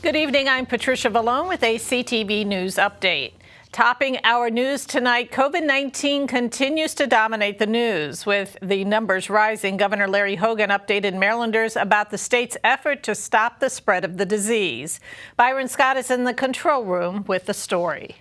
Good evening, I'm Patricia Vallone with a CTV News Update. Topping our news tonight, COVID-19 continues to dominate the news. With the numbers rising, Governor Larry Hogan updated Marylanders about the state's effort to stop the spread of the disease. Byron Scott is in the control room with the story.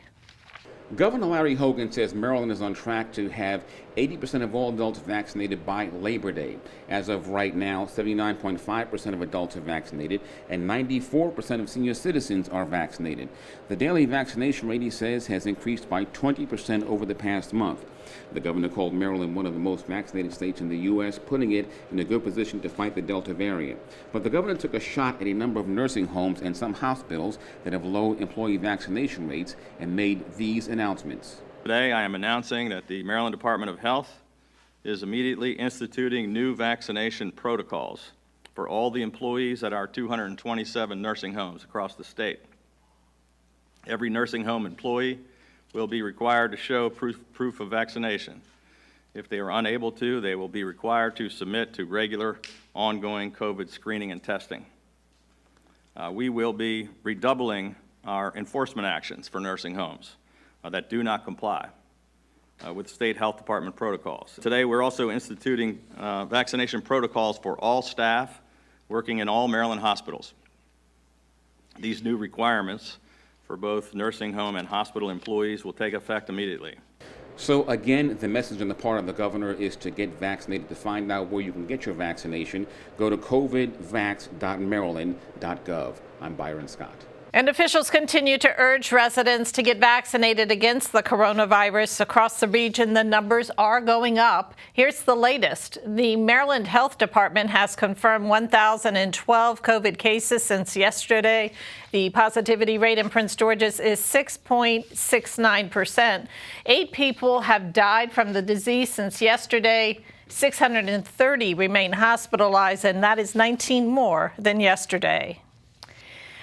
Governor Larry Hogan says Maryland is on track to have 80% of all adults vaccinated by Labor Day. As of right now, 79.5% of adults are vaccinated and 94% of senior citizens are vaccinated. The daily vaccination rate, he says, has increased by 20% over the past month. The governor called Maryland one of the most vaccinated states in the U.S., putting it in a good position to fight the Delta variant. But the governor took a shot at a number of nursing homes and some hospitals that have low employee vaccination rates and made these announcements. Today, I am announcing that the Maryland Department of Health is immediately instituting new vaccination protocols for all the employees at our 227 nursing homes across the state. Every nursing home employee will be required to show proof of vaccination. If they are unable to, they will be required to submit to regular ongoing COVID screening and testing. We will be redoubling our enforcement actions for nursing homes that do not comply with state health department protocols. Today, we're also instituting vaccination protocols for all staff working in all Maryland hospitals. These new requirements for both nursing home and hospital employees will take effect immediately. So again, the message on the part of the governor is to get vaccinated. To find out where you can get your vaccination, go to covidvax.maryland.gov. I'm Byron Scott. And officials continue to urge residents to get vaccinated against the coronavirus. Across the region, the numbers are going up. Here's the latest. The Maryland Health Department has confirmed 1,012 COVID cases since yesterday. The positivity rate in Prince George's is 6.69%. 8 people have died from the disease since yesterday. 630 remain hospitalized, and that is 19 more than yesterday.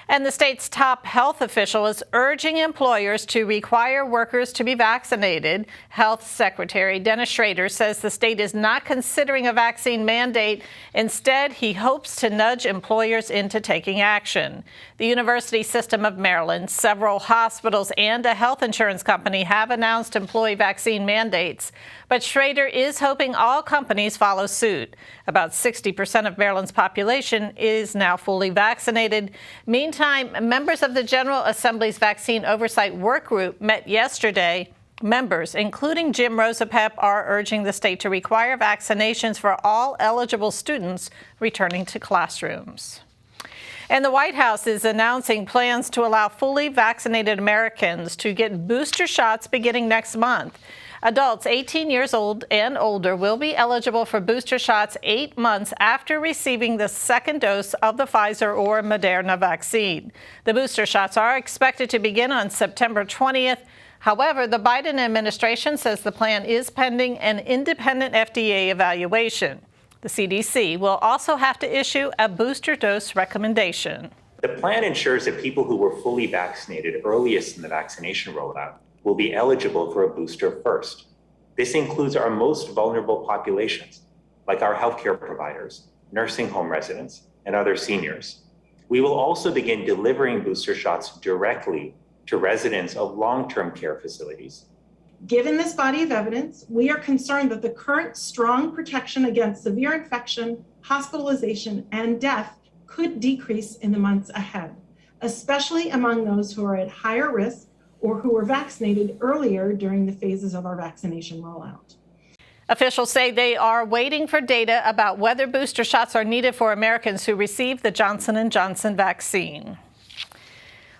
And the state's top health official is urging employers to require workers to be vaccinated. Health Secretary Dennis Schrader says the state is not considering a vaccine mandate. Instead, he hopes to nudge employers into taking action. The University System of Maryland, several hospitals, and a health insurance company have announced employee vaccine mandates. But Schrader is hoping all companies follow suit. About 60% of Maryland's population is now fully vaccinated. Meantime, members of the General Assembly's Vaccine Oversight Work Group met yesterday. Members, including Jim Rosapep, are urging the state to require vaccinations for all eligible students returning to classrooms. And the White House is announcing plans to allow fully vaccinated Americans to get booster shots beginning next month. Adults 18 years old and older will be eligible for booster shots 8 months after receiving the second dose of the Pfizer or Moderna vaccine. The booster shots are expected to begin on September 20th. However, the Biden administration says the plan is pending an independent FDA evaluation. The CDC will also have to issue a booster dose recommendation. The plan ensures that people who were fully vaccinated earliest in the vaccination rollout will be eligible for a booster first. This includes our most vulnerable populations, like our healthcare providers, nursing home residents, and other seniors. We will also begin delivering booster shots directly to residents of long-term care facilities. Given this body of evidence, we are concerned that the current strong protection against severe infection, hospitalization, and death could decrease in the months ahead, especially among those who are at higher risk or who were vaccinated earlier during the phases of our vaccination rollout. Officials say they are waiting for data about whether booster shots are needed for Americans who received the Johnson & Johnson vaccine.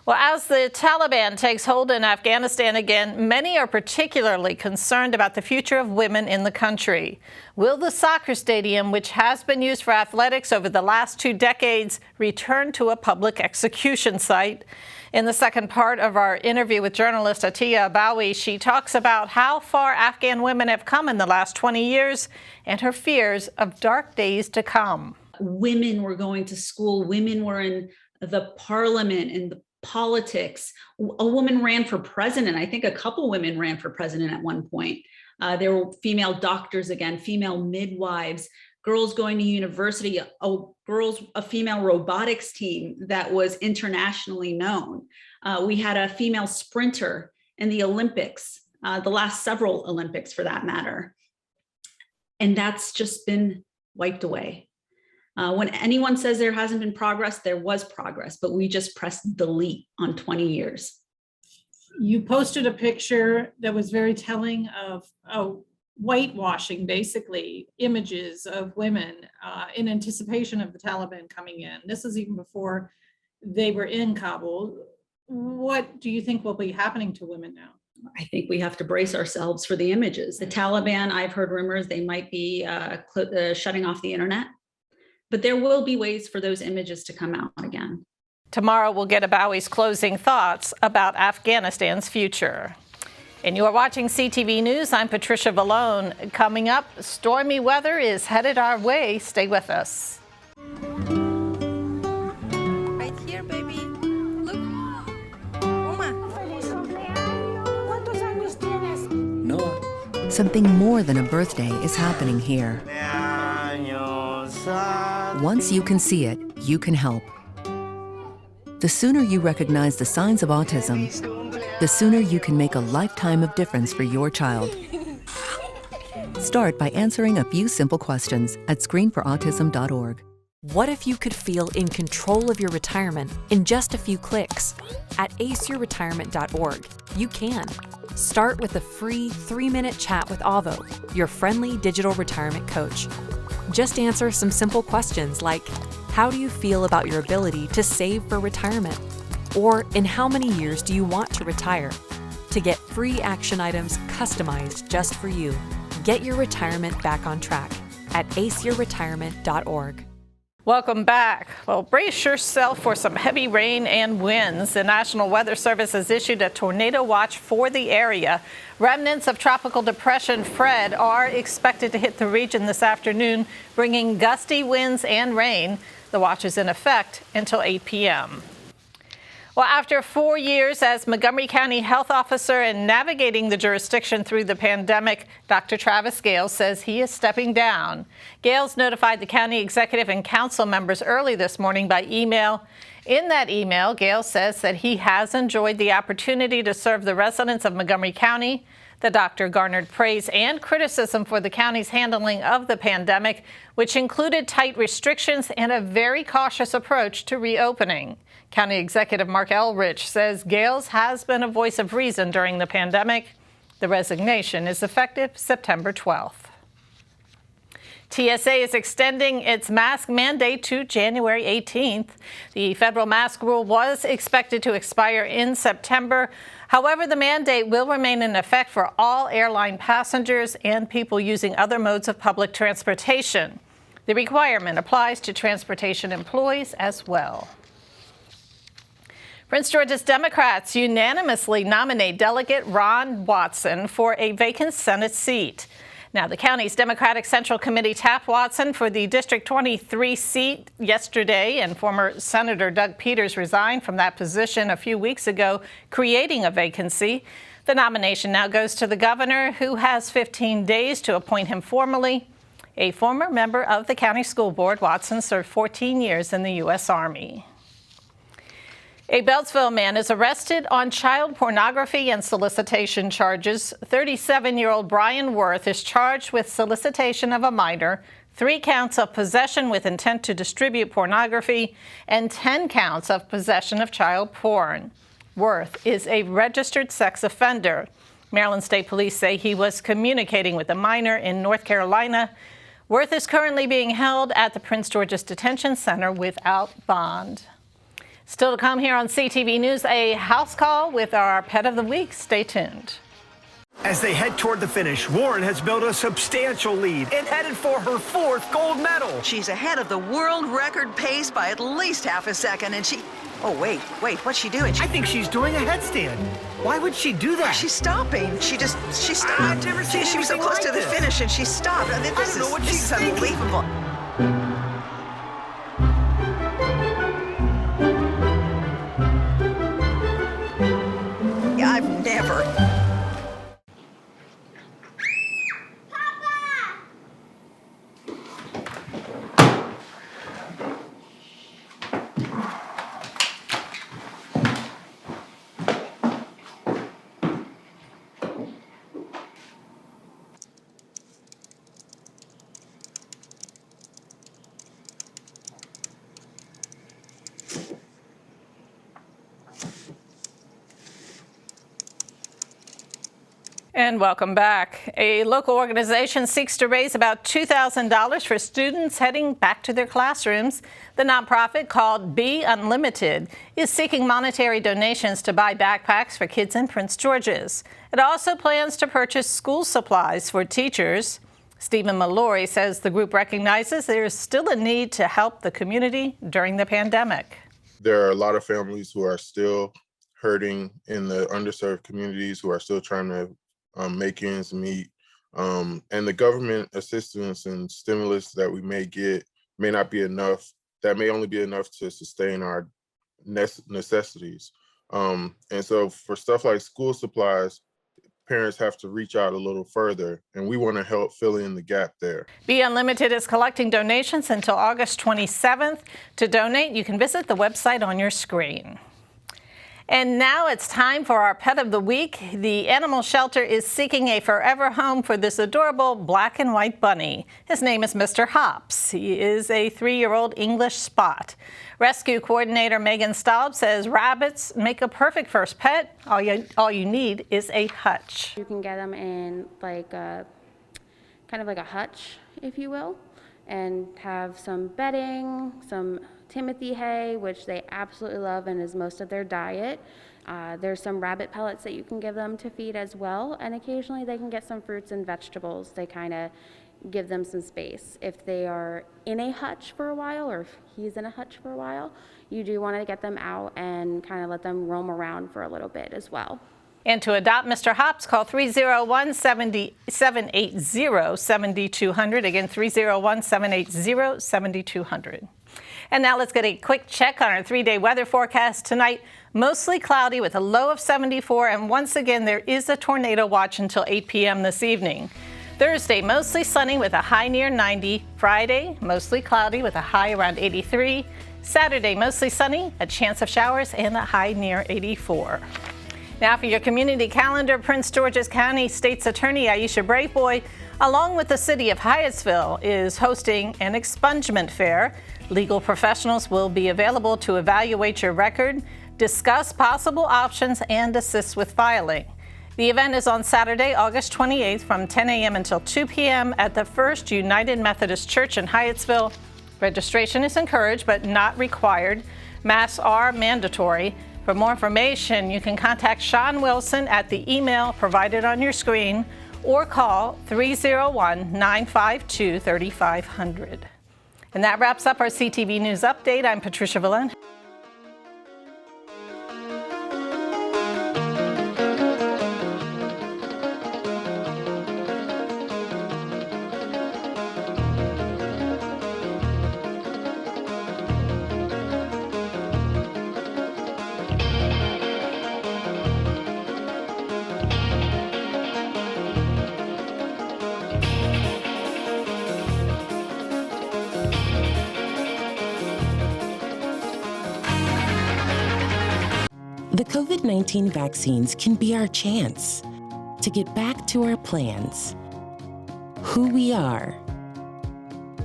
Well, as the Taliban takes hold in Afghanistan again, many are particularly concerned about the future of women in the country. Will the soccer stadium, which has been used for athletics over the last 2 decades, return to a public execution site? In the second part of our interview with journalist Atiya Abawi, she talks about how far Afghan women have come in the last 20 years and her fears of dark days to come. Women were going to school, women were in the parliament and the politics. A woman ran for president. I think a couple women ran for president at one point. There were female doctors again, female midwives. girls going to university, a female robotics team that was internationally known. We had a female sprinter in the Olympics, the last several Olympics for that matter. And that's just been wiped away. When anyone says there hasn't been progress, there was progress, but we just pressed delete on 20 years. You posted a picture that was very telling of whitewashing, basically, images of women in anticipation of the Taliban coming in. This is even before they were in Kabul. What do you think will be happening to women now? I think we have to brace ourselves for the images. The Taliban, I've heard rumors they might be shutting off the internet, but there will be ways for those images to come out again. Tomorrow we'll get Abowie's closing thoughts about Afghanistan's future. And you are watching CTV News. I'm Patricia Vallone. Coming up, stormy weather is headed our way. Stay with us. Right here, baby. Look. Uma. Something more than a birthday is happening here. Once you can see it, you can help. The sooner you recognize the signs of autism, the sooner you can make a lifetime of difference for your child. Start by answering a few simple questions at screenforautism.org. What if you could feel in control of your retirement in just a few clicks? At aceyourretirement.org, you can. Start with a free 3-minute chat with Avo, your friendly digital retirement coach. Just answer some simple questions like, how do you feel about your ability to save for retirement? Or in how many years do you want to retire? To get free action items customized just for you, get your retirement back on track at aceyourretirement.org. Welcome back. Well, brace yourself for some heavy rain and winds. The National Weather Service has issued a tornado watch for the area. Remnants of Tropical Depression Fred are expected to hit the region this afternoon, bringing gusty winds and rain. The watch is in effect until 8 p.m. Well, after 4 years as Montgomery County Health Officer and navigating the jurisdiction through the pandemic, Dr. Travis Gales says he is stepping down. Gales notified the county executive and council members early this morning by email. In that email, Gales says that he has enjoyed the opportunity to serve the residents of Montgomery County. The doctor garnered praise and criticism for the county's handling of the pandemic, which included tight restrictions and a very cautious approach to reopening. County Executive Mark Elrich says Gales has been a voice of reason during the pandemic. The resignation is effective September 12th. TSA is extending its mask mandate to January 18th. The federal mask rule was expected to expire in September. However, the mandate will remain in effect for all airline passengers and people using other modes of public transportation. The requirement applies to transportation employees as well. Prince George's Democrats unanimously nominate Delegate Ron Watson for a vacant Senate seat. Now, the county's Democratic Central Committee tapped Watson for the District 23 seat yesterday, and former Senator Doug Peters resigned from that position a few weeks ago, creating a vacancy. The nomination now goes to the governor, who has 15 days to appoint him formally. A former member of the county school board, Watson served 14 years in the U.S. Army. A Beltsville man is arrested on child pornography and solicitation charges. 37-year-old Brian Worth is charged with solicitation of a minor, 3 counts of possession with intent to distribute pornography, and 10 counts of possession of child porn. Worth is a registered sex offender. Maryland State Police say he was communicating with a minor in North Carolina. Worth is currently being held at the Prince George's Detention Center without bond. Still to come here on CTV News, a house call with our Pet of the Week. Stay tuned. As they head toward the finish, Warren has built a substantial lead and headed for her 4th gold medal. She's ahead of the world record pace by at least half a second, and she... Oh, wait, what's she doing? I think she's doing a headstand. Why would she do that? She's stopping. She stopped. I've never seen She was so anything close like to the this. finish, and she stopped. I mean, don't know what this she's is thinking. unbelievable. I've never. And welcome back. A local organization seeks to raise about $2,000 for students heading back to their classrooms. The nonprofit, called Be Unlimited, is seeking monetary donations to buy backpacks for kids in Prince George's. It also plans to purchase school supplies for teachers. Stephen Mallory says the group recognizes there is still a need to help the community during the pandemic. There are a lot of families who are still hurting in the underserved communities, who are still trying to make ends meet. And the government assistance and stimulus that we may get may not be enough. That may only be enough to sustain our necessities. And so for stuff like school supplies, parents have to reach out a little further, and we want to help fill in the gap there. Be Unlimited is collecting donations until August 27th. To donate, you can visit the website on your screen. And now it's time for our Pet of the Week. The animal shelter is seeking a forever home for this adorable black and white bunny. His name is Mr. Hops. He is a 3-year-old English Spot. Rescue coordinator Megan Staub says rabbits make a perfect first pet. All you need is a hutch. You can get them in like a kind of like a hutch, if you will, and have some bedding, some Timothy hay, which they absolutely love and is most of their diet. There's some rabbit pellets that you can give them to feed as well, and occasionally they can get some fruits and vegetables. They kind of give them some space. If they are in a hutch for a while, or if he's in a hutch for a while, you do want to get them out and kind of let them roam around for a little bit as well. And to adopt Mr. Hops, call 301-780-7200. Again, 301-780-7200. And now let's get a quick check on our 3-day weather forecast. Tonight, mostly cloudy with a low of 74. And once again, there is a tornado watch until 8 p.m. this evening. Thursday, mostly sunny with a high near 90. Friday, mostly cloudy with a high around 83. Saturday, mostly sunny, a chance of showers, and a high near 84. Now for your community calendar, Prince George's County State's Attorney Aisha Braveboy, along with the city of Hyattsville, is hosting an expungement fair. Legal professionals will be available to evaluate your record, discuss possible options, and assist with filing. The event is on Saturday, August 28th from 10 a.m. until 2 p.m. at the First United Methodist Church in Hyattsville. Registration is encouraged but not required. Masks are mandatory. For more information, you can contact Sean Wilson at the email provided on your screen or call 301-952-3500. And that wraps up our CTV News Update. I'm Patricia Villen. The COVID-19 vaccines can be our chance to get back to our plans, who we are,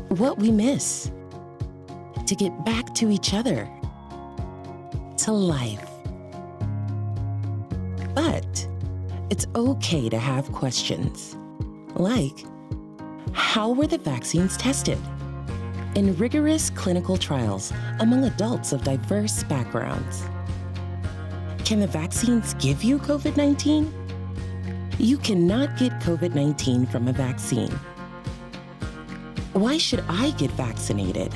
what we miss, to get back to each other, to life. But it's okay to have questions, like, how were the vaccines tested? In rigorous clinical trials among adults of diverse backgrounds. Can the vaccines give you COVID-19? You cannot get COVID-19 from a vaccine. Why should I get vaccinated?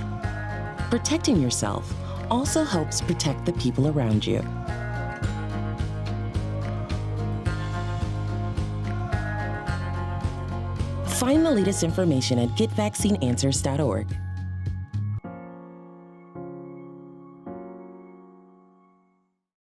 Protecting yourself also helps protect the people around you. Find the latest information at getvaccineanswers.org.